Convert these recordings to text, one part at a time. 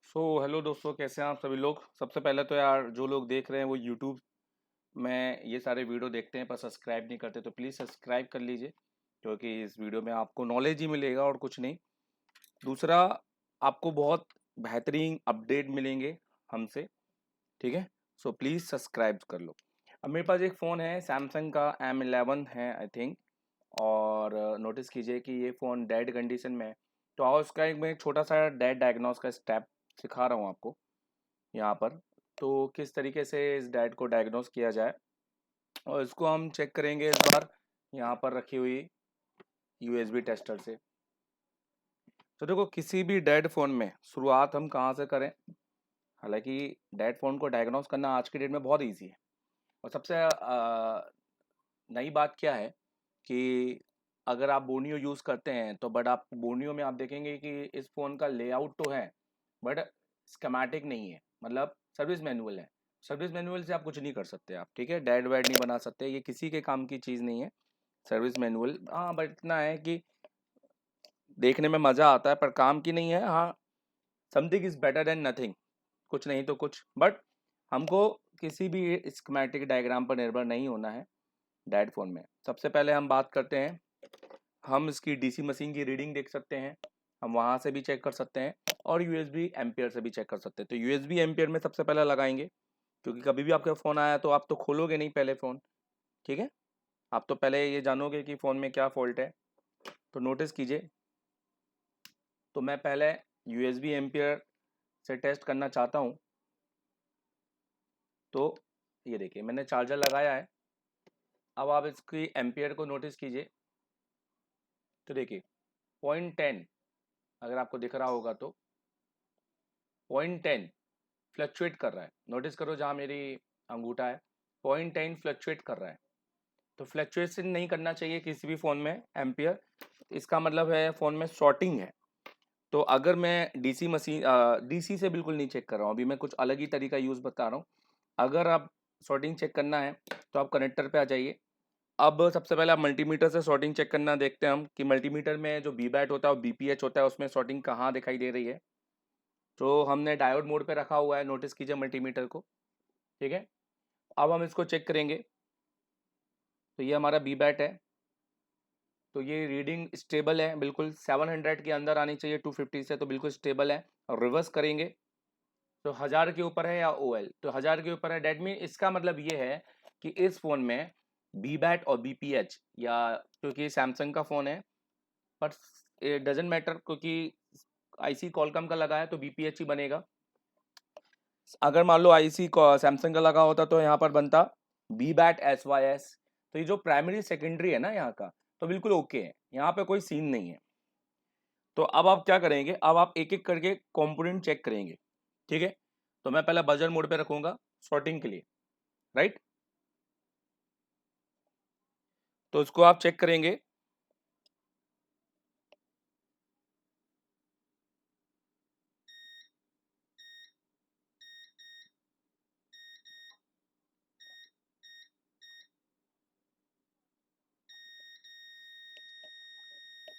Hello दोस्तों, कैसे हैं आप सभी लोग। सबसे पहले तो यार, जो लोग देख रहे हैं वो यूट्यूब में ये सारे वीडियो देखते हैं पर सब्सक्राइब नहीं करते, तो प्लीज़ सब्सक्राइब कर लीजिए, क्योंकि इस वीडियो में आपको नॉलेज ही मिलेगा और कुछ नहीं। दूसरा, आपको बहुत बेहतरीन अपडेट मिलेंगे हमसे, ठीक है। सो प्लीज़ सब्सक्राइब कर लो। अब मेरे पास एक फ़ोन है, सैमसंग का M11 है आई थिंक। और नोटिस कीजिए कि ये फ़ोन डेड कंडीशन में है। तो आओ, उसका एक मैं छोटा सा डेड डायग्नोस का स्टेप सिखा रहा हूँ आपको यहाँ पर। तो किस तरीके से इस डेड को डायग्नोस किया जाए, और इसको हम चेक करेंगे इस बार यहाँ पर रखी हुई USB टेस्टर से। तो देखो, किसी भी डेड फ़ोन में शुरुआत हम कहाँ से करें। हालांकि डेड फ़ोन को डायग्नोस करना आज की डेट में बहुत ईजी है। और सबसे नई बात क्या है कि अगर आप बोनियो यूज़ करते हैं तो बट आप बोनियो में आप देखेंगे कि इस फ़ोन का लेआउट तो है, बट स्कीमेटिक नहीं है, मतलब सर्विस मैनुअल है। सर्विस मैनुअल से आप कुछ नहीं कर सकते, आप ठीक है, डैड वैड नहीं बना सकते, ये किसी के काम की चीज़ नहीं है सर्विस मैनुअल। हाँ, बट इतना है कि देखने में मज़ा आता है पर काम की नहीं है। हाँ, something is better than nothing, कुछ नहीं तो कुछ। बट हमको किसी भी स्कीमेटिक डायग्राम पर निर्भर नहीं होना है डैड फ़ोन में। सबसे पहले हम बात करते हैं, हम इसकी DC मशीन की रीडिंग देख सकते हैं, हम वहाँ से भी चेक कर सकते हैं, और USB एम्पियर से भी चेक कर सकते हैं। तो USB एम्पियर में सबसे पहले लगाएंगे, क्योंकि कभी भी आपका फ़ोन आया तो आप तो खोलोगे नहीं पहले फ़ोन, ठीक है। आप तो पहले ये जानोगे कि फ़ोन में क्या फ़ॉल्ट है। तो नोटिस कीजिए, तो मैं पहले USB एम्पियर से टेस्ट करना चाहता हूँ। तो ये देखिए, मैंने चार्जर लगाया है। अब आप इसकी एम्पियर को नोटिस कीजिए। तो देखिए, 0.10, अगर आपको दिख रहा होगा तो 0.10 फ्लक्चुएट कर रहा है। नोटिस करो जहाँ मेरी अंगूठा है, 0.10 फ्लक्चुएट कर रहा है। तो फ्लक्चुएशन नहीं करना चाहिए किसी भी फ़ोन में एम्पियर। इसका मतलब है फ़ोन में शॉर्टिंग है। तो अगर मैं DC मशीन DC से बिल्कुल नहीं चेक कर रहा हूँ, अभी मैं कुछ अलग ही तरीका यूज़ बता रहा हूँ। अगर आप शॉर्टिंग चेक करना है तो आप कनेक्टर पे आ जाइए। अब सबसे पहले आप मल्टीमीटर से शॉर्टिंग चेक करना देखते हैं हम कि मल्टीमीटर में जो BBAT होता है और BPH होता है, उसमें शॉर्टिंग कहाँ दिखाई दे रही है। तो हमने डायोड मोड पे रखा हुआ है, नोटिस कीजिए मल्टीमीटर को, ठीक है। अब हम इसको चेक करेंगे। तो ये हमारा BBAT है। तो ये रीडिंग स्टेबल है बिल्कुल, 700 के अंदर आनी चाहिए 250 से, तो बिल्कुल स्टेबल है। और रिवर्स करेंगे तो 1000 के ऊपर है या OL, तो 1000 के ऊपर है। डेट मीन इसका मतलब ये है कि इस फ़ोन में BBAT और BPH, या क्योंकि सैमसंग का फ़ोन है, पर इट डजेंट मैटर, क्योंकि IC कॉलकम का लगा है तो BPH ही बनेगा। अगर मान लो IC सैमसंग का लगा होता तो यहाँ पर बनता BBAT SYS। तो ये जो प्राइमरी सेकेंडरी है ना यहाँ का, तो बिल्कुल ओके है, यहाँ पे कोई सीन नहीं है। तो अब आप क्या करेंगे, अब आप एक एक करके कंपोनेंट चेक करेंगे, ठीक है। तो मैं पहले बजर मोड पे रखूंगा सॉर्टिंग के लिए, राइट। तो इसको आप चेक करेंगे।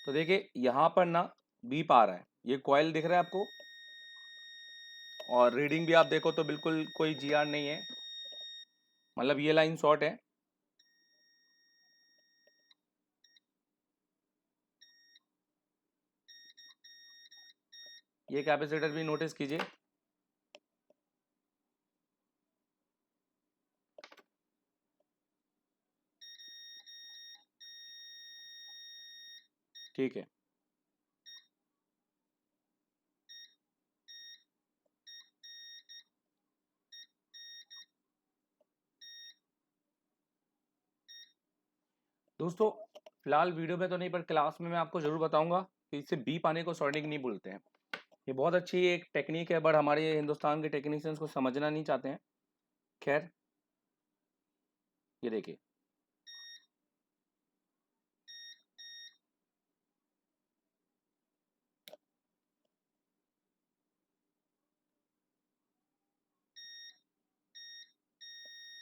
तो देखिए यहाँ पर ना बीप आ रहा है, ये कॉइल दिख रहा है आपको, और रीडिंग भी आप देखो तो बिल्कुल कोई GR नहीं है, मतलब ये लाइन शॉर्ट है। ये कैपेसिटर भी नोटिस कीजिए। ठीक है। दोस्तों, फिलहाल वीडियो में तो नहीं, पर क्लास में मैं आपको जरूर बताऊंगा कि इससे बीप आने को सॉर्टिंग नहीं बोलते हैं। ये बहुत अच्छी एक टेक्निक है, बट हमारे हिंदुस्तान के टेक्नीशियंस को समझना नहीं चाहते हैं। खैर, ये देखिए,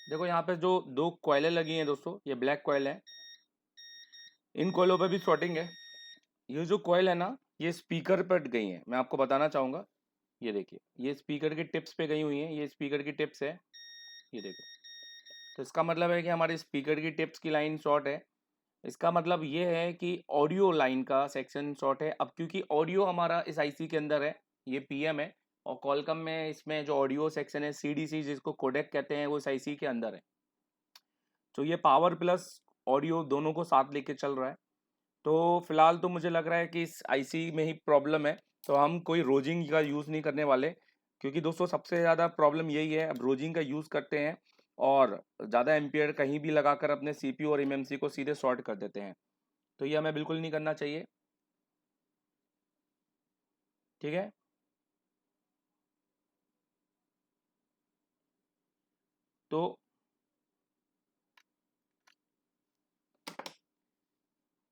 देखो यहाँ पे जो दो कोयलें लगी हैं दोस्तों, ये ब्लैक कोयल है। इन कोयलों पे भी शॉर्टिंग है। ये जो कोयल है ना, ये स्पीकर पर गई है, मैं आपको बताना चाहूँगा। ये देखिए, ये स्पीकर की टिप्स पे गई हुई हैं, ये स्पीकर की टिप्स है, ये देखो। तो इसका मतलब है कि हमारे स्पीकर की टिप्स की लाइन शॉर्ट है। इसका मतलब ये है कि ऑडियो लाइन का सेक्शन शॉर्ट है। अब क्योंकि ऑडियो हमारा इस आईसी के अंदर है, ये पीएम है, और कॉलकम में इसमें जो ऑडियो सेक्शन है सीडीसी जिसको कोडेक कहते हैं, वो इस आईसी के अंदर है। तो ये पावर प्लस ऑडियो दोनों को साथ लेके चल रहा है। तो फिलहाल तो मुझे लग रहा है कि इस आईसी में ही प्रॉब्लम है, तो हम कोई रोजिंग का यूज़ नहीं करने वाले, क्योंकि दोस्तों सबसे ज़्यादा प्रॉब्लम यही है। अब रोजिंग का यूज़ करते हैं और ज़्यादा एम्पियर कहीं भी लगाकर अपने सीपीयू और एमएमसी को सीधे शॉर्ट कर देते हैं, तो ये हमें बिल्कुल नहीं करना चाहिए। ठीक है, तो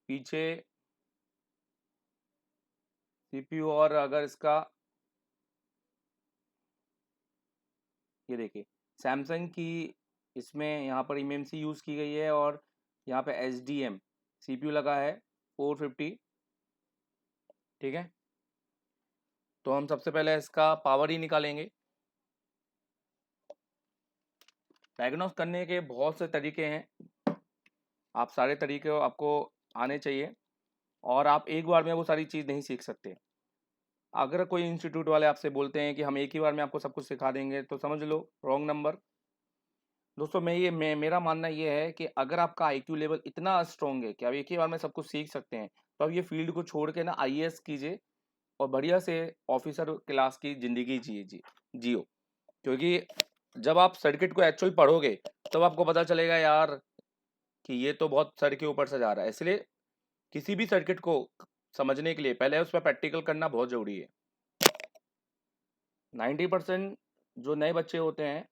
पीछे सीपीयू और अगर इसका, ये देखिए सैमसंग की इसमें यहाँ पर एमएमसी यूज़ की गई है, और यहाँ पे एचडीएम सीपीयू लगा है 450। ठीक है, तो हम सबसे पहले इसका पावर ही निकालेंगे। डायग्नोस करने के बहुत से तरीके हैं, आप सारे तरीके आपको आने चाहिए, और आप एक बार में वो सारी चीज़ नहीं सीख सकते। अगर कोई इंस्टीट्यूट वाले आपसे बोलते हैं कि हम एक ही बार में आपको सब कुछ सिखा देंगे, तो समझ लो रॉन्ग नंबर। दोस्तों मेरा मानना ये है कि अगर आपका आईक्यू लेवल इतना स्ट्रॉन्ग है कि आप एक ही बार में सब कुछ सीख सकते हैं, तो आप ये फील्ड को छोड़ के ना आईएएस कीजिए और बढ़िया से ऑफिसर क्लास की ज़िंदगी जियो। क्योंकि जब आप सर्किट को एक्चुअल पढ़ोगे, तब आपको पता चलेगा यार कि ये तो बहुत सर के ऊपर से जा रहा है। इसलिए किसी भी सर्किट को समझने के लिए पहले उस पर प्रैक्टिकल करना बहुत ज़रूरी है। 90% जो नए बच्चे होते हैं,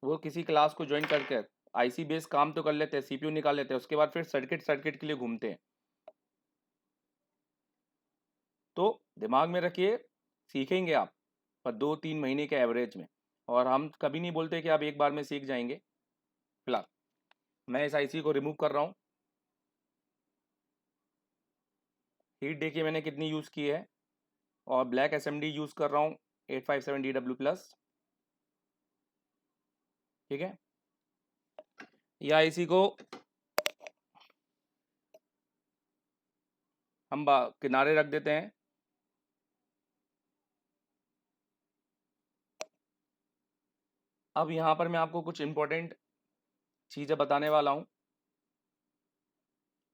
वो किसी क्लास को ज्वाइन करके आईसी बेस काम तो कर लेते हैं, सीपीयू निकाल लेते हैं, उसके बाद फिर सर्किट सर्किट के लिए घूमते हैं। तो दिमाग में रखिए, सीखेंगे आप पर 2-3 महीने के एवरेज में, और हम कभी नहीं बोलते कि आप एक बार में सीख जाएंगे। फिलहाल मैं इस आईसी को रिमूव कर रहा हूँ। हीट देखिए मैंने कितनी यूज़ की है, और ब्लैक एसएमडी यूज़ कर रहा हूँ 857DW+। ठीक है, यह आईसी को हम किनारे रख देते हैं। अब यहाँ पर मैं आपको कुछ इंपॉर्टेंट चीज़ें बताने वाला हूँ।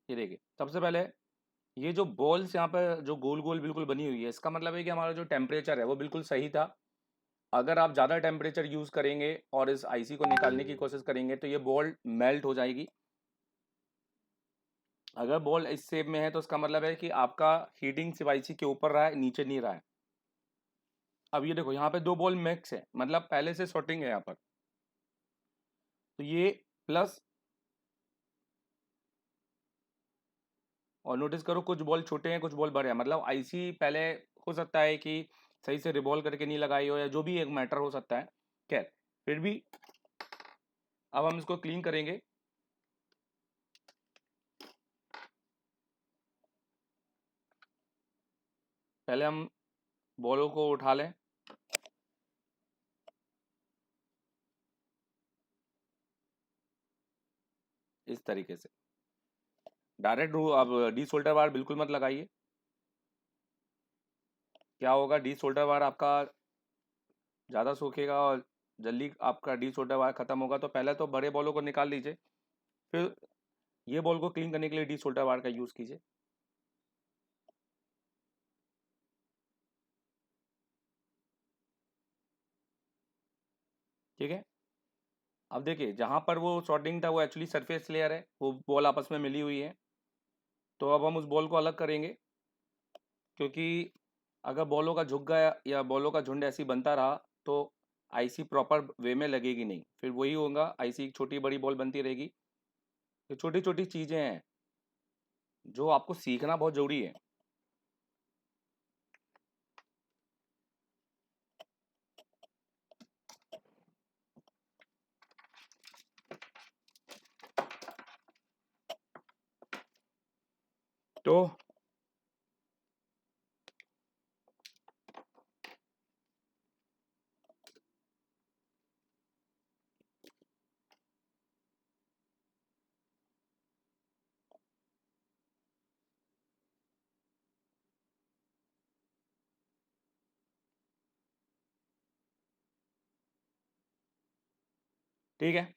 ये देखिए, सबसे पहले ये जो बॉल्स यहाँ पर जो गोल गोल बिल्कुल बनी हुई है, इसका मतलब है कि हमारा जो टेम्परेचर है वो बिल्कुल सही था। अगर आप ज़्यादा टेम्परेचर यूज़ करेंगे और इस आईसी को निकालने की कोशिश करेंगे, तो ये बॉल मेल्ट हो जाएगी। अगर बॉल इस शेप में है, तो इसका मतलब है कि आपका हीटिंग सिर्फ आईसी के ऊपर रहा है, नीचे नहीं रहा है। अब ये देखो यहाँ पे दो बॉल मिक्स है, मतलब पहले से शॉर्टिंग है यहाँ पर। तो ये प्लस, और नोटिस करो कुछ बॉल छोटे हैं कुछ बॉल बड़े हैं, मतलब आईसी पहले हो सकता है कि सही से रिवॉल्व करके नहीं लगाई हो, या जो भी एक मैटर हो सकता है। खैर, फिर भी अब हम इसको क्लीन करेंगे। पहले हम बॉलों को उठा लें, इस तरीके से। डायरेक्ट अब डी सोल्डर बार बिल्कुल मत लगाइए। क्या होगा, डी सोल्डर बार आपका ज़्यादा सूखेगा और जल्दी आपका डी सोल्डर बार ख़त्म होगा। तो पहले तो बड़े बॉलों को निकाल लीजिए, फिर ये बॉल को क्लीन करने के लिए डी सोल्डर बार का यूज़ कीजिए। ठीक है, अब देखिए जहाँ पर वो शॉर्टिंग था वो एक्चुअली सरफेस लेयर है, वो बॉल आपस में मिली हुई है। तो अब हम उस बॉल को अलग करेंगे, क्योंकि अगर बॉलों का झुक गया या बॉलों का झुंड ऐसी बनता रहा, तो आईसी प्रॉपर वे में लगेगी नहीं, फिर वही होगा, आईसी छोटी बड़ी बॉल बनती रहेगी। तो छोटी छोटी चीज़ें हैं जो आपको सीखना बहुत ज़रूरी है। तो ठीक है,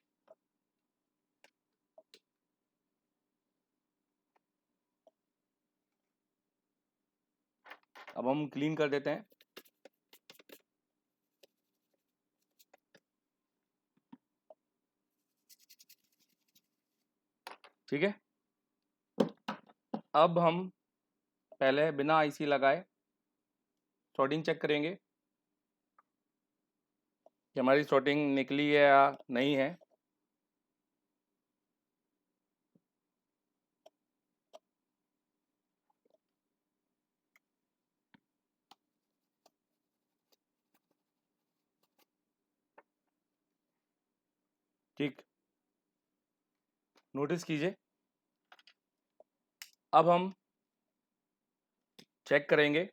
अब हम क्लीन कर देते हैं। ठीक है, अब हम पहले बिना आईसी लगाए शॉर्टिंग चेक करेंगे कि हमारी शॉर्टिंग निकली है या नहीं है। ठीक, नोटिस कीजिए, अब हम चेक करेंगे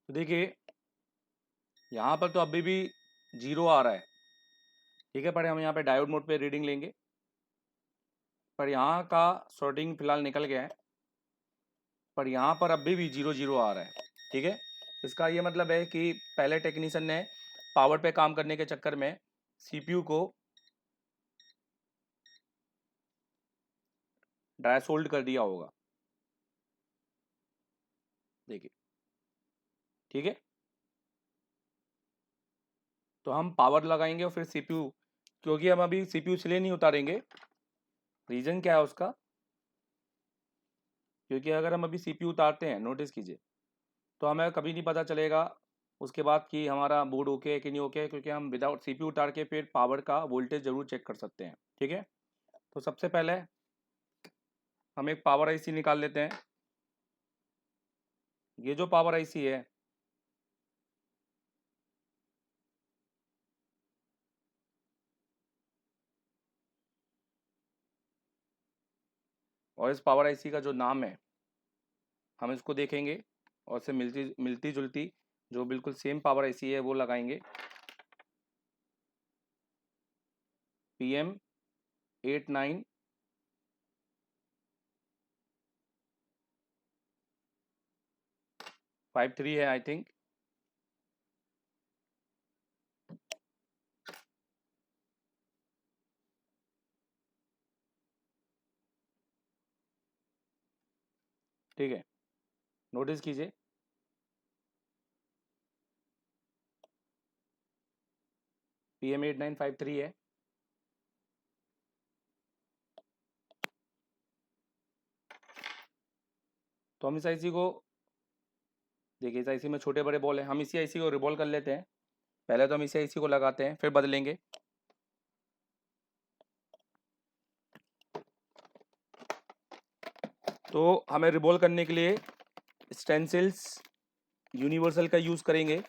तो देखिए यहाँ पर तो अभी भी जीरो आ रहा है। ठीक है, पर हम यहाँ पे डायोड मोड पे रीडिंग लेंगे, पर यहाँ का शॉर्टिंग फिलहाल निकल गया है, पर यहाँ पर अभी भी 0 0 आ रहा है। ठीक है, इसका ये मतलब है कि पहले टेक्नीशियन ने पावर पे काम करने के चक्कर में सीपीयू को ड्राई सोल्ड कर दिया होगा। देखिए, ठीक है, तो हम पावर लगाएंगे और फिर सीपीयू, क्योंकि हम अभी सीपीयू इसलिए नहीं उतारेंगे, रीज़न क्या है उसका, क्योंकि अगर हम अभी सीपीयू उतारते हैं, नोटिस कीजिए, तो हमें कभी नहीं पता चलेगा उसके बाद कि हमारा बोर्ड ओके है कि नहीं ओके है, क्योंकि हम विदाउट सीपीयू उतार के फिर पावर का वोल्टेज जरूर चेक कर सकते हैं। ठीक है, तो सबसे पहले हम एक पावर आईसी निकाल लेते हैं। ये जो पावर आईसी है, और इस पावर आईसी का जो नाम है, हम इसको देखेंगे और इससे मिलती मिलती जुलती जो बिल्कुल सेम पावर आईसी है वो लगाएंगे। PM89 53 है आई थिंक। ठीक है, नोटिस कीजिए, PM8953 है। तो हम इस आईसी को देखिए, इस आईसी में छोटे बड़े बॉल हैं, हम इसी आईसी को रिवॉल्व कर लेते हैं। पहले तो हम इसी आईसी को लगाते हैं, फिर बदलेंगे। तो हमें रिवॉल्व करने के लिए स्टेंसिल्स यूनिवर्सल का यूज़ करेंगे।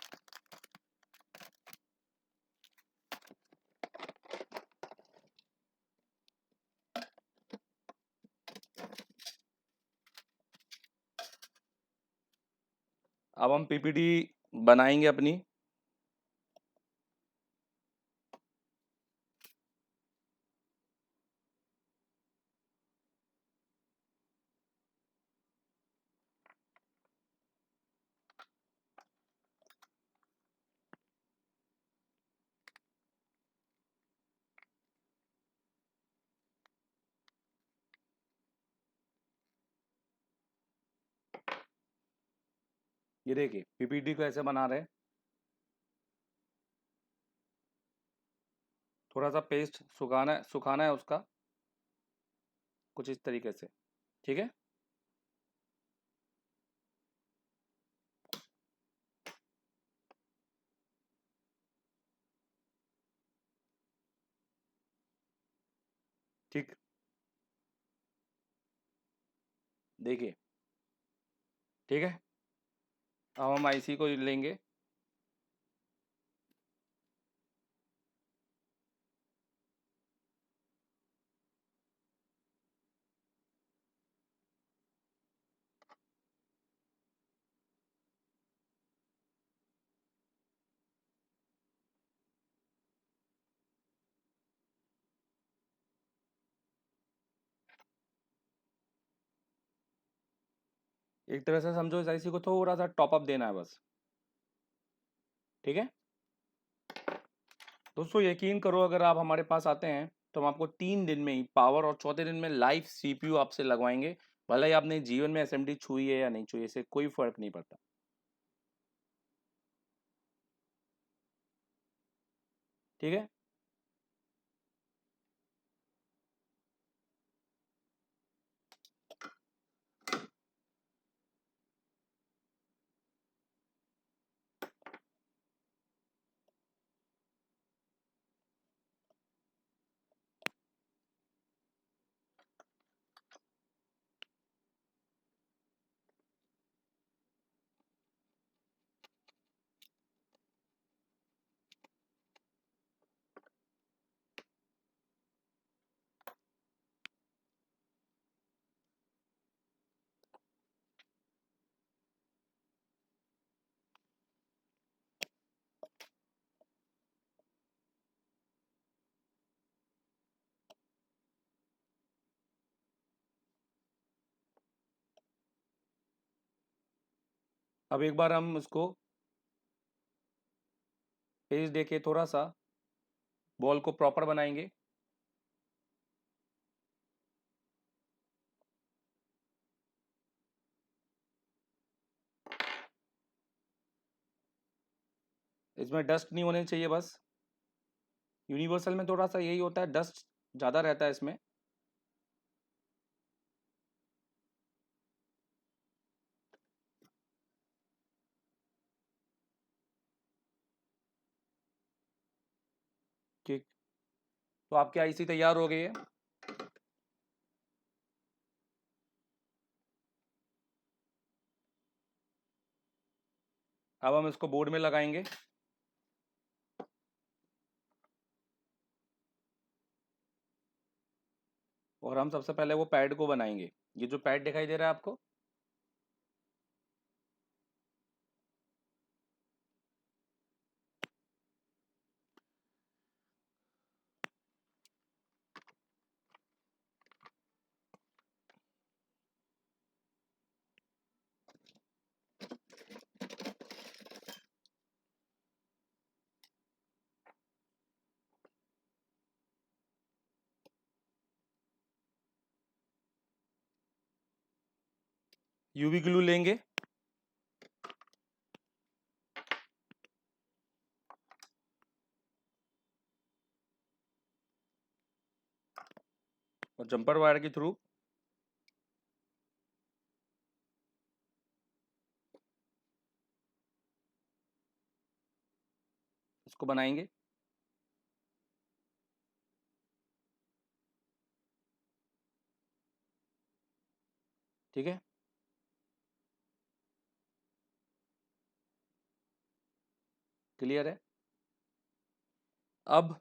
अब हम पीपीटी बनाएंगे अपनी। ये देखिए, पीपीटी को ऐसे बना रहे हैं, थोड़ा सा पेस्ट सुखाना है उसका, कुछ इस तरीके से। ठीक है, ठीक, देखिए, ठीक है, अब हम आईसी को लेंगे। एक तरह से समझो इस आईसी को थोड़ा सा टॉप अप देना है बस। ठीक है दोस्तों, यकीन करो अगर आप हमारे पास आते हैं तो हम आपको 3 दिन में ही पावर और चौथे दिन में लाइव सीपीयू आपसे लगवाएंगे। भले ही आपने जीवन में एसएमडी छुई है या नहीं छुई, इससे कोई फर्क नहीं पड़ता। ठीक है, अब एक बार हम उसको पेज देके थोड़ा सा बॉल को प्रॉपर बनाएंगे। इसमें डस्ट नहीं होने चाहिए बस। यूनिवर्सल में थोड़ा सा यही होता है, डस्ट ज़्यादा रहता है इसमें। ठीक, तो आपकी आईसी तैयार हो गई है। अब हम इसको बोर्ड में लगाएंगे। और हम सबसे पहले वो पैड को बनाएंगे। ये जो पैड दिखाई दे रहा है आपको, यूवी ग्लू लेंगे। और जंपर वायर के थ्रू इसको बनाएंगे। ठीक है, क्लियर है। अब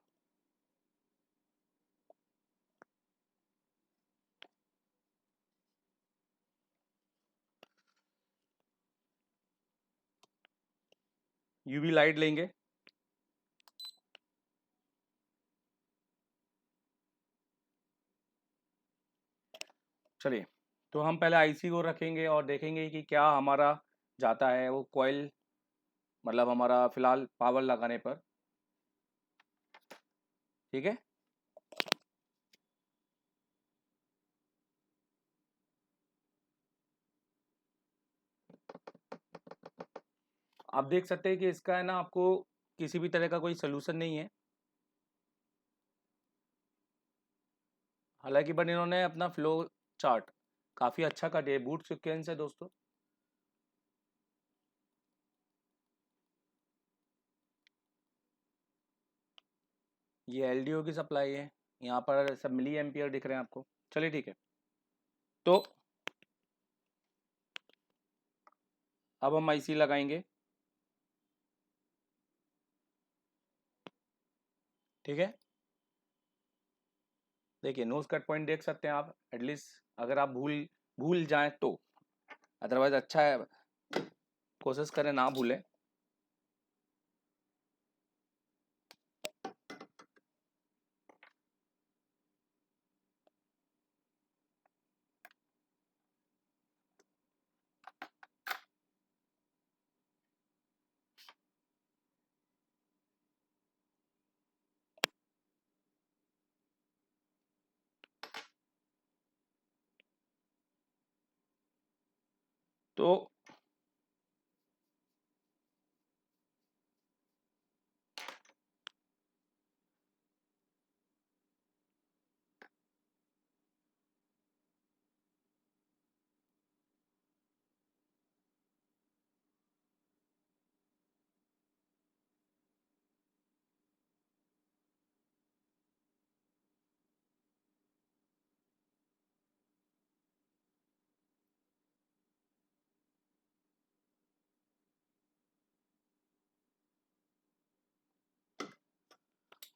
यूवी लाइट लेंगे। चलिए, तो हम पहले आईसी को रखेंगे और देखेंगे कि क्या हमारा जाता है वो कॉइल, मतलब हमारा फिलहाल पावर लगाने पर। ठीक है, आप देख सकते हैं कि इसका है ना, आपको किसी भी तरह का कोई सोल्यूशन नहीं है। हालांकि बट इन्होंने अपना फ्लो चार्ट काफ़ी अच्छा काटे है, बूट सिक्वेंस है दोस्तों। ये एलडीओ की सप्लाई है, यहाँ पर सब मिली एम्पियर दिख रहे हैं आपको। चलिए ठीक है, तो अब हम आईसी लगाएंगे। ठीक है, देखिए नोज कट पॉइंट देख सकते हैं आप, एटलीस्ट अगर आप भूल भूल जाएं तो। अदरवाइज अच्छा है, कोशिश करें ना भूलें। तो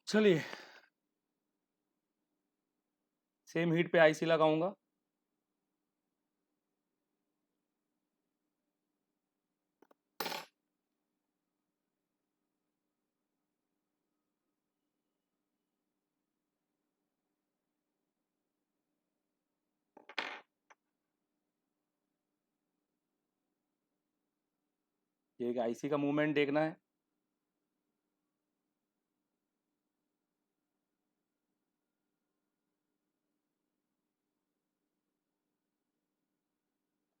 चलिए सेम हीट पे आईसी लगाऊंगा। ये आईसी का मूवमेंट देखना है।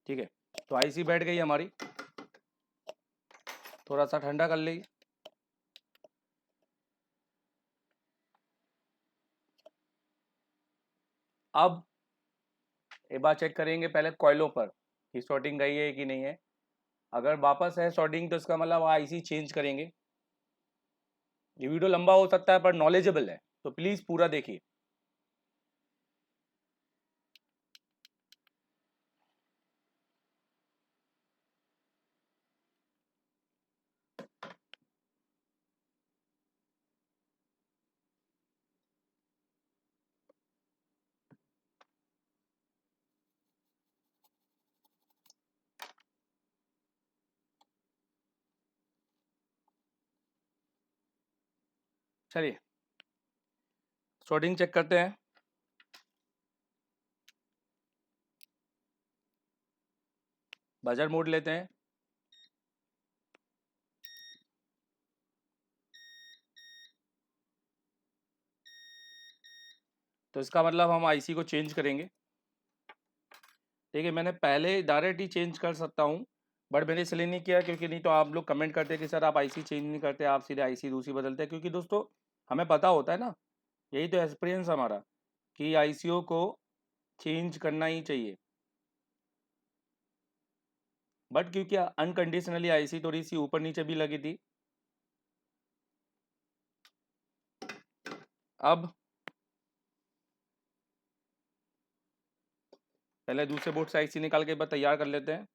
ठीक है, तो आईसी बैठ गई हमारी, थोड़ा सा ठंडा कर ली। अब एक बार चेक करेंगे पहले कॉइलों पर कि शॉर्टिंग गई है कि नहीं है। अगर वापस है शॉर्टिंग तो इसका मतलब आईसी चेंज करेंगे। ये वीडियो लंबा हो सकता है पर नॉलेजेबल है, तो प्लीज़ पूरा देखिए। चलिए शॉर्टिंग चेक करते हैं। बजर मोड लेते हैं। तो इसका मतलब हम आईसी को चेंज करेंगे। ठीक है, मैंने पहले डायरेक्ट ही चेंज कर सकता हूँ, बट मैंने इसलिए नहीं किया क्योंकि नहीं तो आप लोग कमेंट करते हैं कि सर आप आईसी चेंज नहीं करते, आप सीधे आईसी दूसरी बदलते हैं। क्योंकि दोस्तों हमें पता होता है ना, यही तो एक्सपीरियंस हमारा कि आईसीओ को चेंज करना ही चाहिए। बट क्योंकि अनकंडीशनली आईसी थोड़ी सी ऊपर नीचे भी लगी थी, अब पहले दूसरे बोर्ड से आईसी निकाल के बाद तैयार कर लेते हैं।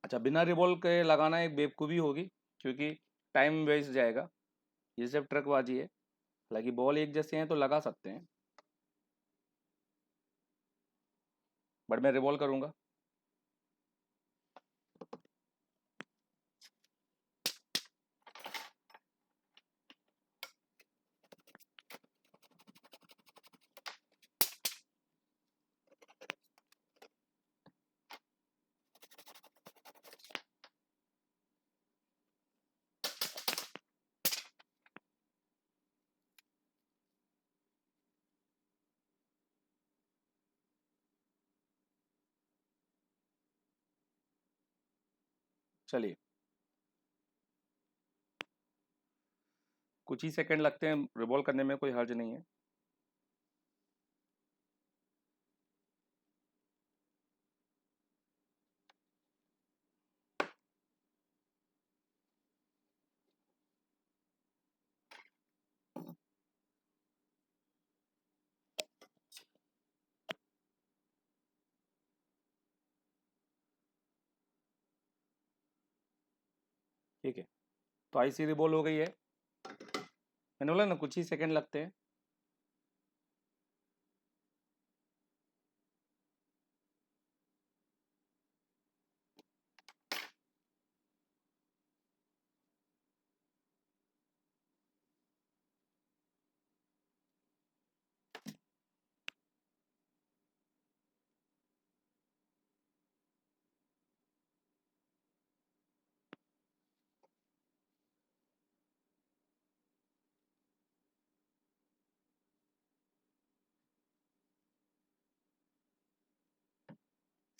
अच्छा, बिना रिवॉल्व के लगाना एक बेवकूफ़ी होगी, क्योंकि टाइम वेस्ट जाएगा। ये सिर्फ ट्रकबाजी है, हालांकि बॉल एक जैसे हैं तो लगा सकते हैं, बट मैं रिवॉल्व करूंगा। चलिए कुछ ही सेकंड लगते हैं, रिवॉल्व करने में कोई हर्ज नहीं है। ठीक है, तो आईसी रिवॉल्व हो गई है। मैंने बोला ना कुछ ही सेकंड लगते हैं।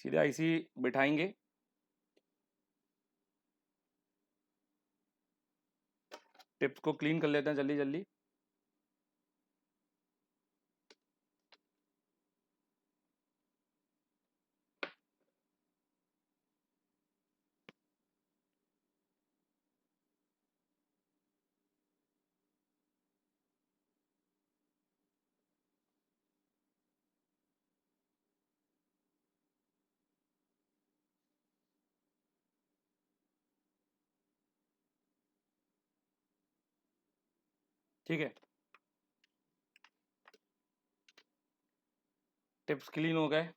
सीधे आईसी बिठाएंगे, टिप्स को क्लीन कर लेते हैं जल्दी जल्दी। ठीक है, टिप्स क्लीन हो गए।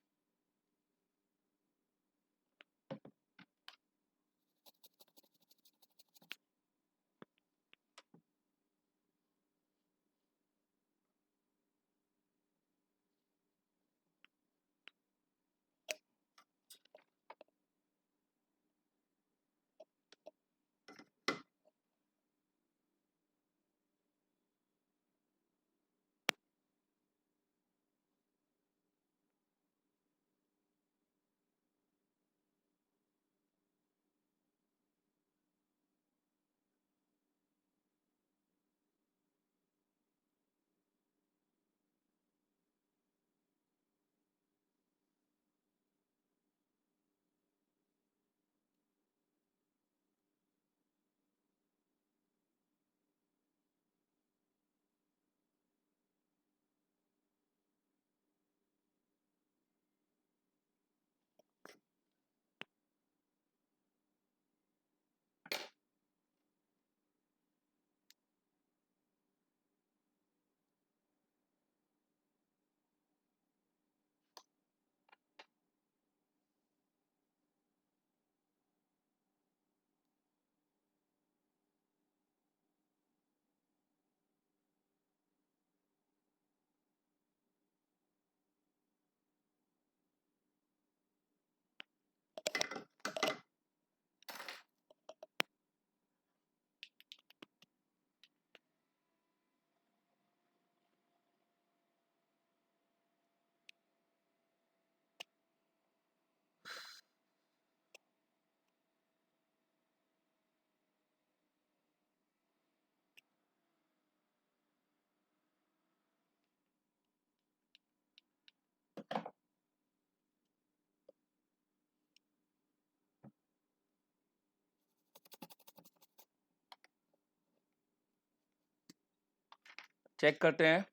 चेक करते हैं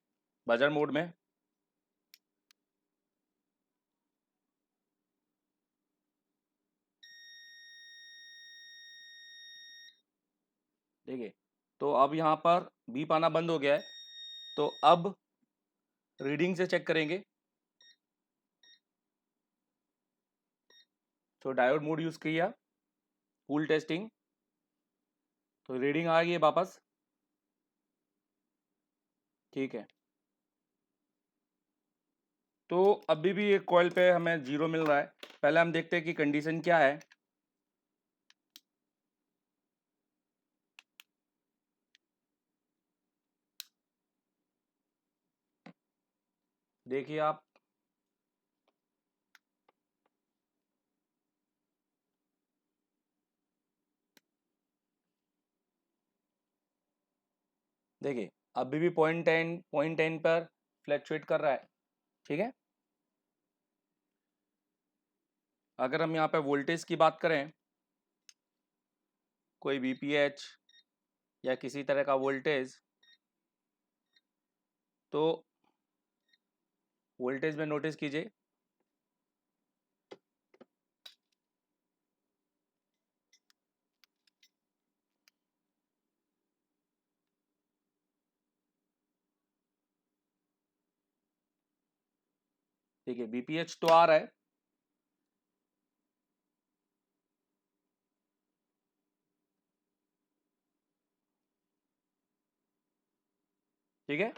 बजर मोड में। देखिए, तो अब यहाँ पर बीप आना बंद हो गया है। तो अब रीडिंग से चेक करेंगे। तो डायोड मोड यूज किया, फुल टेस्टिंग, तो रीडिंग आ गई है वापस। ठीक है, तो अभी भी एक कॉइल पे हमें 0 मिल रहा है। पहले हम देखते हैं कि कंडीशन क्या है। देखिए आप, देखिए अभी भी पॉइंट टेन पर फ्लैक्चुएट कर रहा है। ठीक है, अगर हम यहाँ पे वोल्टेज की बात करें, कोई वीपीएच या किसी तरह का वोल्टेज, तो वोल्टेज में नोटिस कीजिए, ठीक है, वीपीएच तो आ रहा है। ठीक है,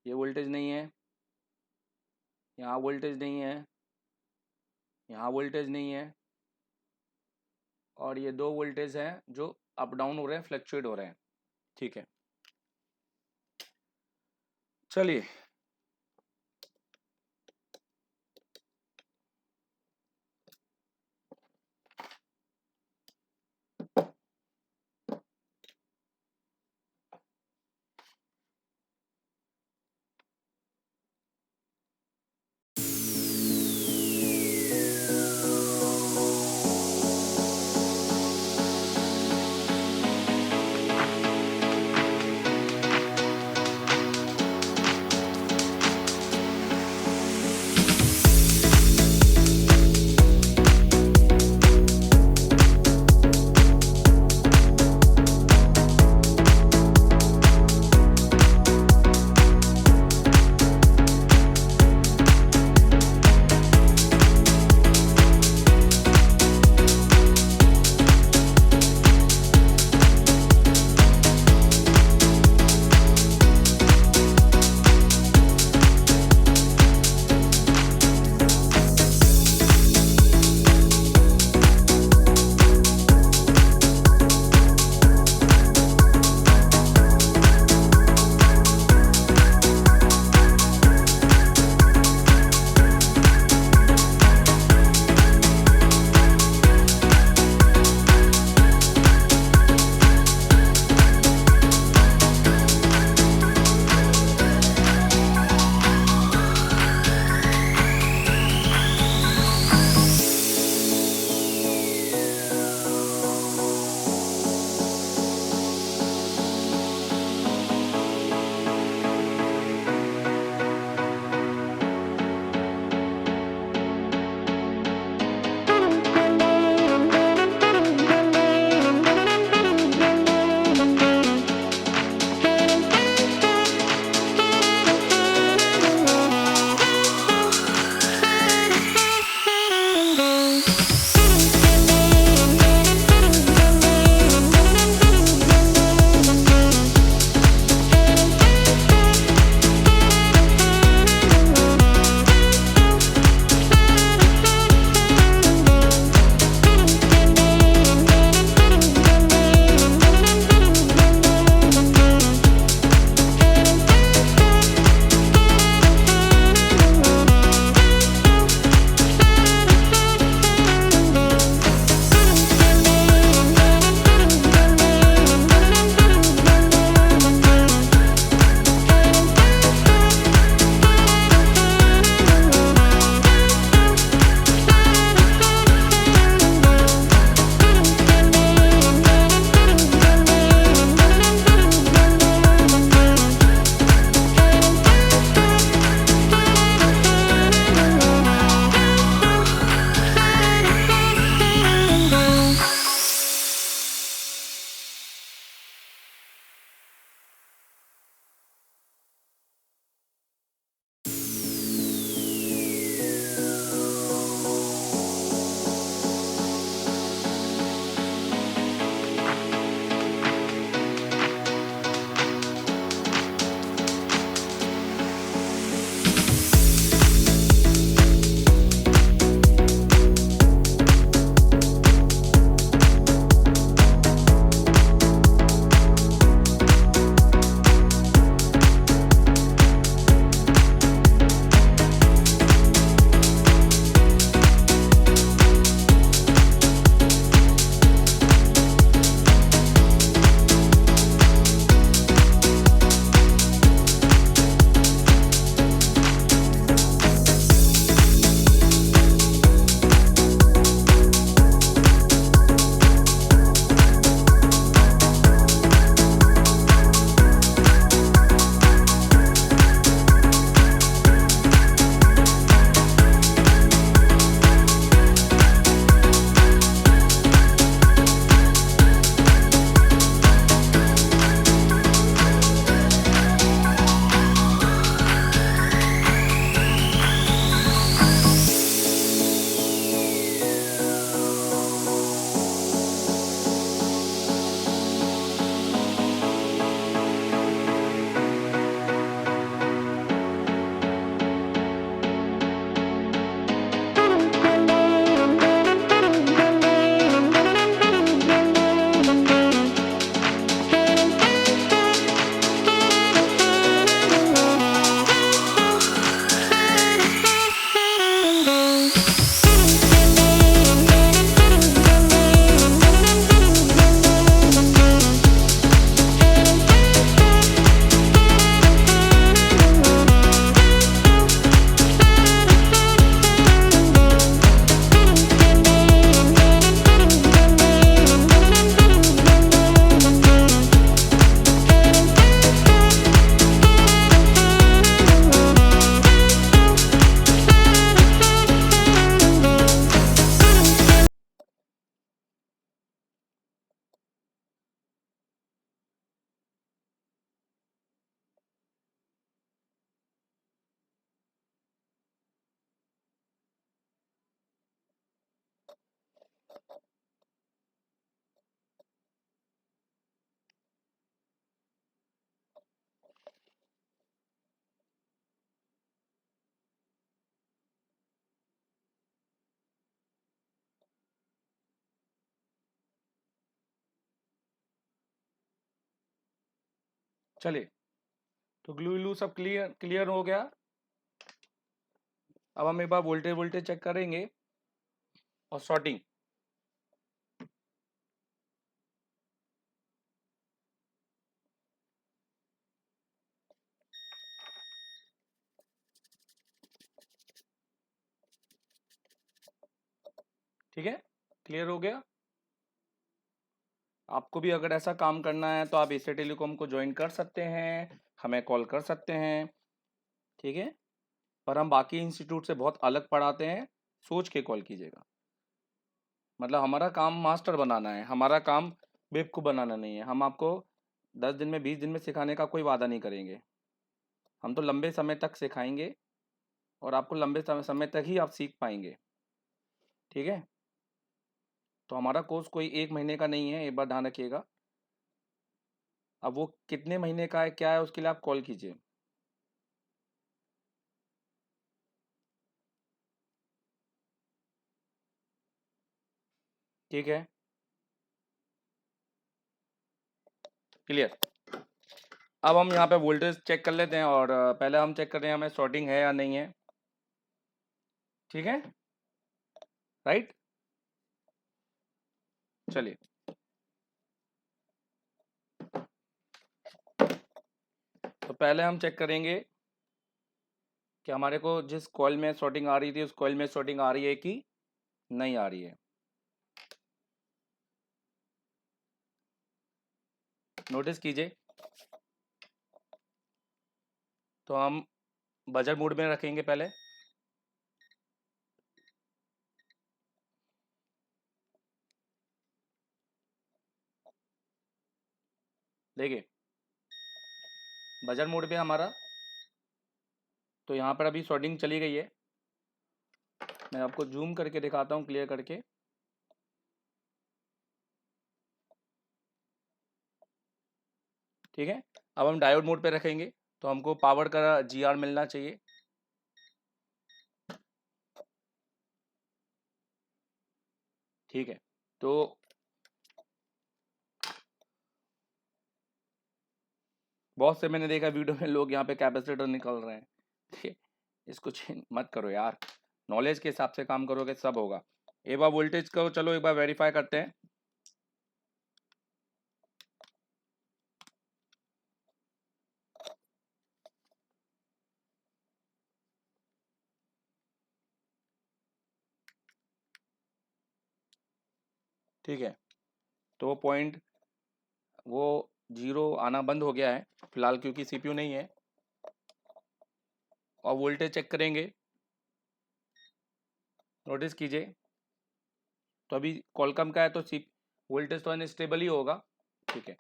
ये वोल्टेज नहीं है, यहाँ वोल्टेज नहीं है, यहाँ वोल्टेज नहीं है, और ये दो वोल्टेज हैं जो अप डाउन हो रहे हैं, फ्लक्चुएट हो रहे हैं। ठीक है, चलिए चलिए, तो ग्लू व्लू सब क्लियर हो गया। अब हम एक बार वोल्टेज चेक करेंगे और सॉर्टिंग। ठीक है, क्लियर हो गया। आपको भी अगर ऐसा काम करना है तो आप एशिया टेलीकॉम को ज्वाइन कर सकते हैं, हमें कॉल कर सकते हैं। ठीक है, पर हम बाकी इंस्टीट्यूट से बहुत अलग पढ़ाते हैं, सोच के कॉल कीजिएगा। मतलब हमारा काम मास्टर बनाना है, हमारा काम बेवकूफ़ बनाना नहीं है। हम आपको 10 दिन में 20 दिन में सिखाने का कोई वादा नहीं करेंगे। हम तो लंबे समय तक सिखाएंगे और आपको लंबे समय तक ही आप सीख पाएंगे। ठीक है, तो हमारा कोर्स कोई 1 महीने का नहीं है, एक बार ध्यान रखिएगा। अब वो कितने महीने का है क्या है उसके लिए आप कॉल कीजिए। ठीक है, क्लियर। अब हम यहाँ पे वोल्टेज चेक कर लेते हैं और पहले हम चेक कर रहे हैं हमें शॉर्टिंग है या नहीं है। ठीक है, राइट। चलिए, तो पहले हम चेक करेंगे कि हमारे को जिस कॉइल में शॉर्टिंग आ रही थी उस कॉइल में शॉर्टिंग आ रही है कि नहीं आ रही है। नोटिस कीजिए, तो हम बजर मोड में रखेंगे पहले। देखिए, बजर मोड पे हमारा, तो यहाँ पर अभी शॉर्टिंग चली गई है। मैं आपको जूम करके दिखाता हूँ क्लियर करके। ठीक है, अब हम डायोड मोड पे रखेंगे तो हमको पावर का जीआर मिलना चाहिए। ठीक है, तो बहुत से मैंने देखा वीडियो में लोग यहाँ पे कैपेसिटर निकल रहे हैं। ठीक है, इसको चेंज मत करो यार, नॉलेज के हिसाब से काम करोगे सब होगा। एक बार वोल्टेज को चलो एक बार वेरीफाई करते हैं। ठीक है, तो पॉइंट वो 0 आना बंद हो गया है फिलहाल क्योंकि सीपीयू नहीं है। और वोल्टेज चेक करेंगे, नोटिस कीजिए, तो अभी कॉलकम का है तो सी वोल्टेज तो अनस्टेबल ही होगा। ठीक है,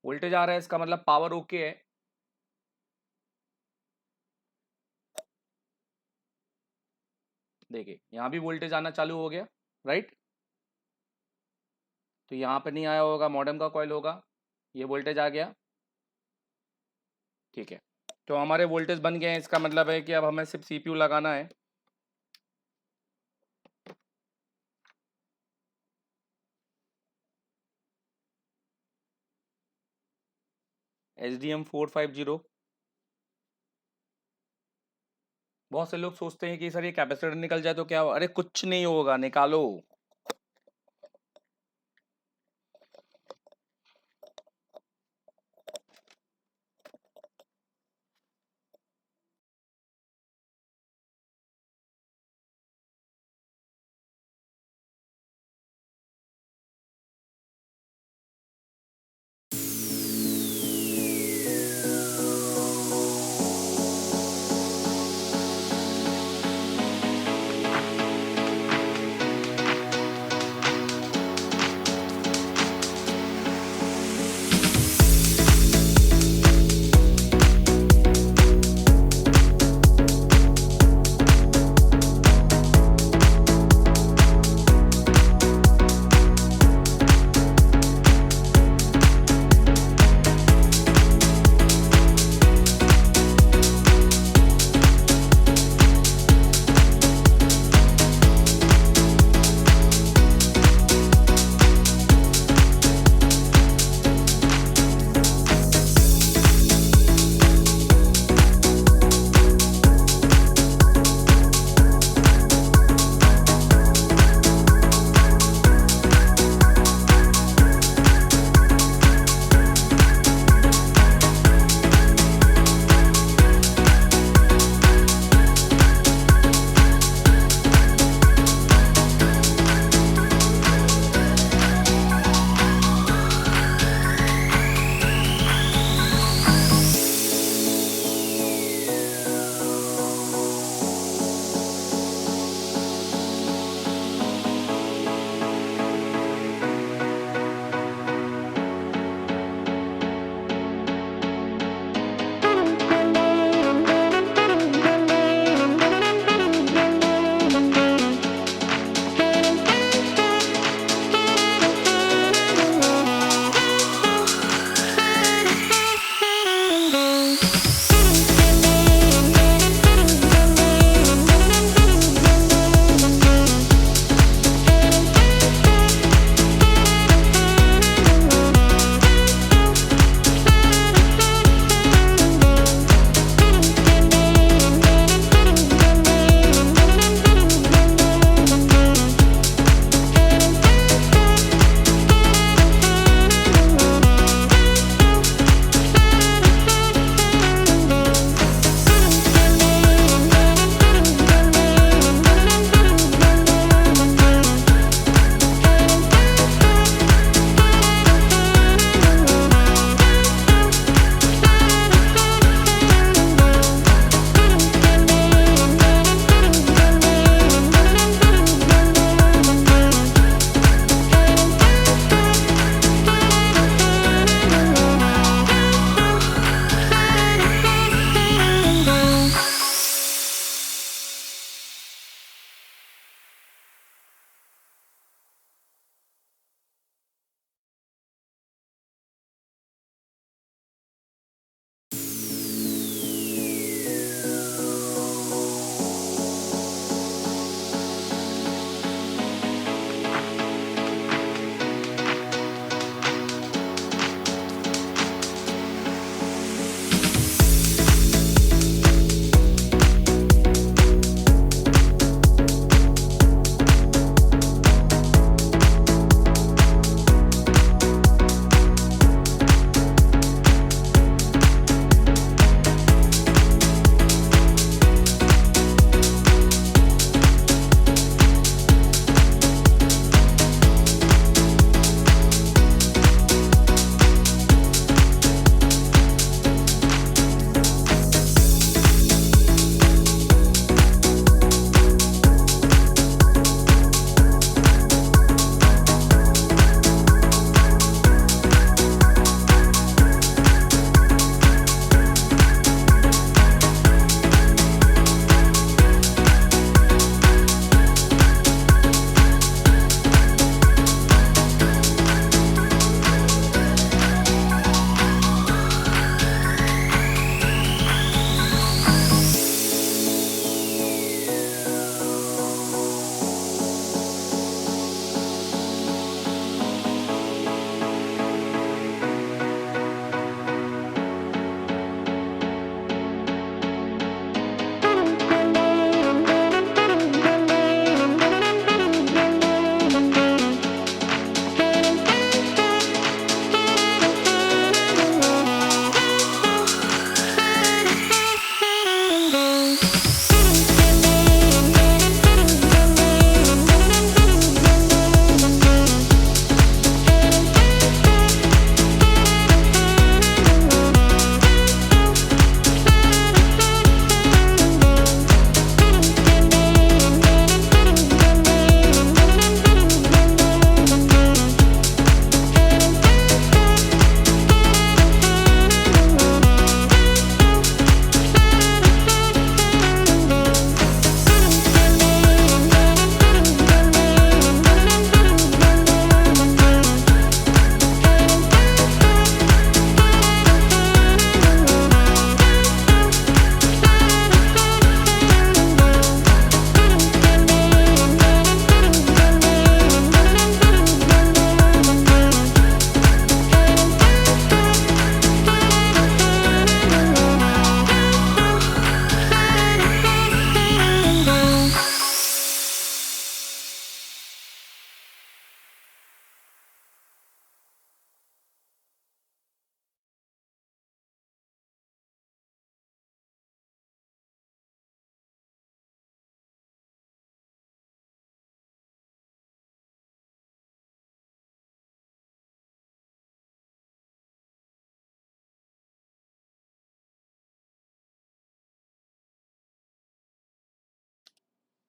वोल्टेज आ रहा है इसका मतलब पावर ओके है। देखिए, यहाँ भी वोल्टेज आना चालू हो गया, राइट। तो यहाँ पे नहीं आया होगा, मॉडेम का कॉइल होगा, ये वोल्टेज आ गया। ठीक है, तो हमारे वोल्टेज बन गए हैं, इसका मतलब है कि अब हमें सिर्फ सीपीयू लगाना है। SDM450। बहुत से लोग सोचते हैं कि सर ये कैपेसिटर निकल जाए तो क्या हो? अरे कुछ नहीं होगा, निकालो।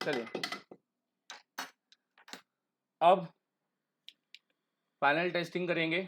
चलिए अब फाइनल टेस्टिंग करेंगे।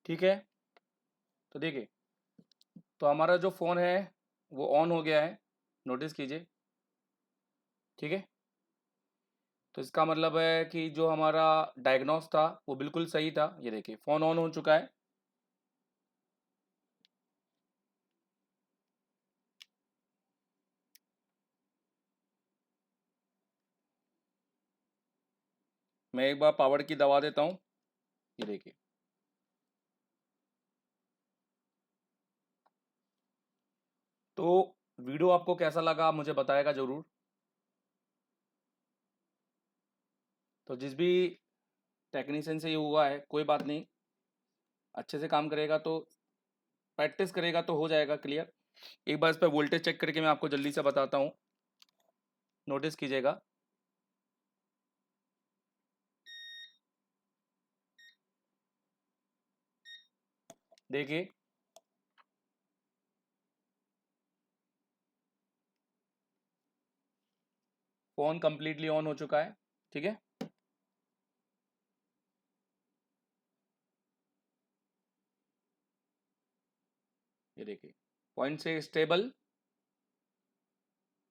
ठीक है, तो देखिए, तो हमारा जो फ़ोन है वो ऑन हो गया है, नोटिस कीजिए। ठीक है, तो इसका मतलब है कि जो हमारा डायग्नोस था वो बिल्कुल सही था। ये देखिए फ़ोन ऑन हो चुका है। मैं एक बार पावर की दबा देता हूँ। ये देखिए, तो वीडियो आपको कैसा लगा मुझे बताएगा ज़रूर। तो जिस भी टेक्नीशियन से ये हुआ है कोई बात नहीं, अच्छे से काम करेगा तो, प्रैक्टिस करेगा तो हो जाएगा क्लियर। एक बार इस पर वोल्टेज चेक करके मैं आपको जल्दी से बताता हूँ, नोटिस कीजिएगा। देखिए फ़ोन कंप्लीटली ऑन हो चुका है। ठीक है, ये देखिए, पॉइंट से स्टेबल,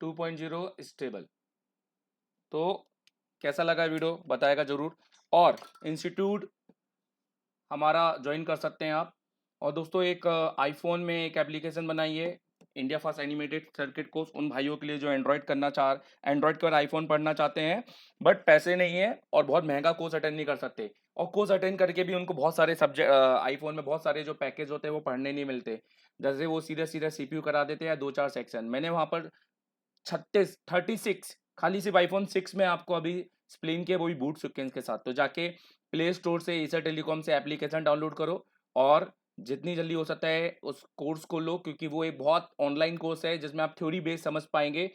2.0 स्टेबल। तो कैसा लगा वीडियो बताएगा ज़रूर। और इंस्टीट्यूट हमारा ज्वाइन कर सकते हैं आप। और दोस्तों एक आईफोन में एक एप्लीकेशन बनाई है, India first animated circuit course, उन भाइयों के लिए जो एंड्रॉयड पर आईफोन पढ़ना चाहते हैं बट पैसे नहीं है और बहुत महंगा कोर्स अटेंड नहीं कर सकते, और कोर्स अटेंड करके भी उनको बहुत सारे सब्जेक्ट, आईफोन में बहुत सारे जो पैकेज होते हैं वो पढ़ने नहीं मिलते। जैसे वो सीधे सीधे सीपीयू करा देते हैं, दो चार सेक्शन। मैंने वहाँ पर 36 खाली सिर्फ आईफोन 6 में आपको अभी स्प्लेन के वो भी बूट सिक्वेंस के साथ। तो जाके प्ले स्टोर से एसर टेलीकॉम से एप्लीकेशन डाउनलोड करो और जितनी जल्दी हो सकता है उस कोर्स को लो, क्योंकि वो एक बहुत ऑनलाइन कोर्स है जिसमें आप थ्योरी बेस समझ पाएंगे।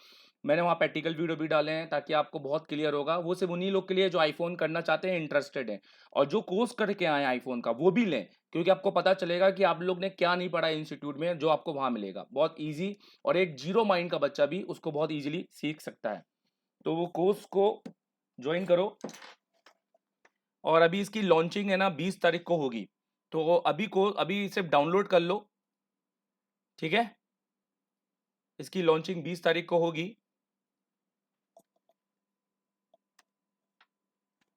मैंने वहाँ प्रैक्टिकल वीडियो भी डाले हैं ताकि आपको बहुत क्लियर होगा। वो सिर्फ उन्हीं लोग के लिए जो आईफोन करना चाहते हैं, इंटरेस्टेड हैं, और जो कोर्स करके आए आईफोन का वो भी लें, क्योंकि आपको पता चलेगा कि आप लोग ने क्या नहीं पढ़ा इंस्टीट्यूट में, जो आपको वहाँ मिलेगा बहुत ईजी। और एक जीरो माइंड का बच्चा भी उसको बहुत इजीली सीख सकता है। तो वो कोर्स को ज्वाइन करो। और अभी इसकी लॉन्चिंग है ना 20 तारीख को होगी, तो अभी सिर्फ डाउनलोड कर लो। ठीक है, इसकी लॉन्चिंग 20 तारीख को होगी,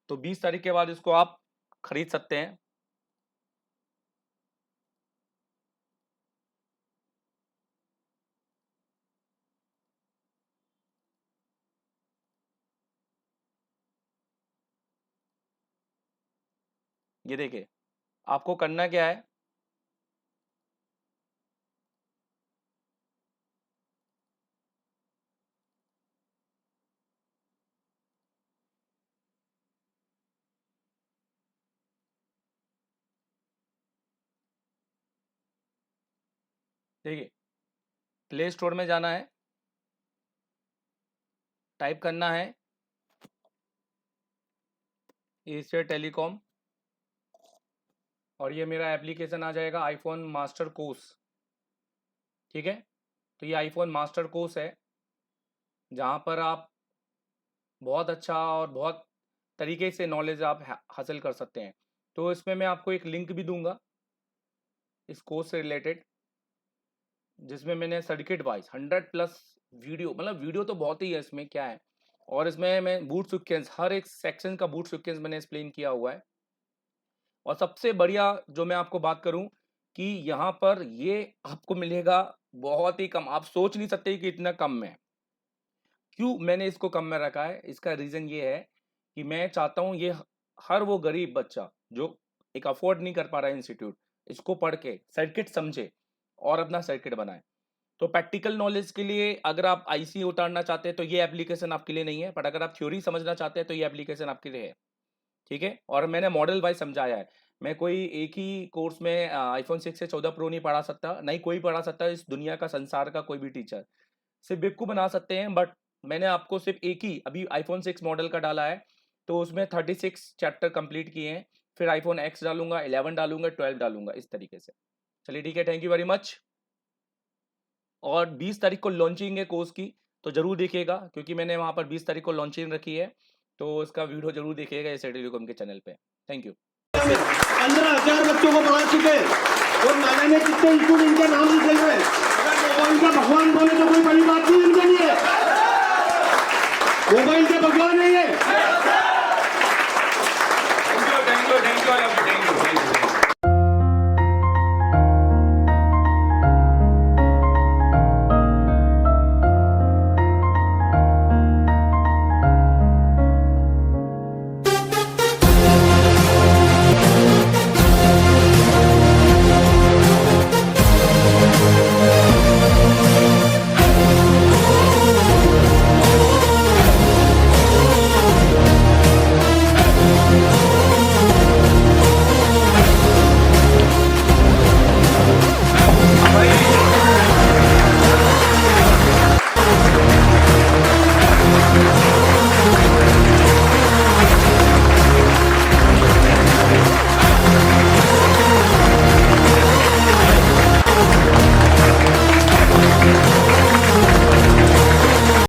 तो 20 तारीख के बाद इसको आप खरीद सकते हैं। ये देखिए, आपको करना क्या है, देखिए, प्ले स्टोर में जाना है, टाइप करना है एशिया टेलीकॉम, और ये मेरा एप्लीकेशन आ जाएगा आईफोन मास्टर कोर्स। ठीक है, तो ये आईफोन मास्टर कोर्स है, जहाँ पर आप बहुत अच्छा और बहुत तरीके से नॉलेज आप हासिल कर सकते हैं। तो इसमें मैं आपको एक लिंक भी दूंगा इस कोर्स से रिलेटेड, जिसमें मैंने सर्किट वाइज 100+ वीडियो, मतलब वीडियो तो बहुत ही है इसमें, क्या है, और इसमें मैं बूट सीक्वेंस, हर एक सेक्शन का बूट सीक्वेंस मैंने एक्सप्लेन किया हुआ है। और सबसे बढ़िया जो मैं आपको बात करूं कि यहाँ पर ये आपको मिलेगा बहुत ही कम, आप सोच नहीं सकते कि इतना कम में। क्यों मैंने इसको कम में रखा है, इसका रीज़न ये है कि मैं चाहता हूँ ये हर वो गरीब बच्चा जो एक अफोर्ड नहीं कर पा रहा है इंस्टीट्यूट, इसको पढ़ के सर्किट समझे और अपना सर्किट बनाए। तो प्रैक्टिकल नॉलेज के लिए अगर आप आईसी उतारना चाहते हैं तो ये एप्लीकेशन आपके लिए नहीं है, बट अगर आप थ्योरी समझना चाहते हैं तो ये एप्लीकेशन आपके लिए है। ठीक है, और मैंने मॉडल वाइज समझाया है। मैं कोई एक ही कोर्स में आईफोन 6 से 14 प्रो नहीं पढ़ा सकता, नहीं कोई पढ़ा सकता इस दुनिया का, संसार का कोई भी टीचर। सिर्फ बेवकूफ़ बना सकते हैं, बट मैंने आपको सिर्फ एक ही अभी आईफोन 6 मॉडल का डाला है, तो उसमें 36 चैप्टर कंप्लीट किए हैं। फिर आईफोन एक्स डालूंगा, 11 डालूंगा, 12 डालूंगा, इस तरीके से। चलिए ठीक है, थैंक यू वेरी मच। और 20 तारीख को लॉन्चिंग है कोर्स की, तो जरूर देखिएगा, क्योंकि मैंने वहाँ पर 20 तारीख को लॉन्चिंग रखी है, तो उसका वीडियो जरूर देखिएगा एशिया टेलीकॉम के चैनल पे। Thank you. 15,000 बच्चों को पढ़ा चुके और नाले में कितने स्टूडेंट इनके नाम लिखे हुए, अगर इनका भगवान बोले तो कोई बड़ी बात नहीं।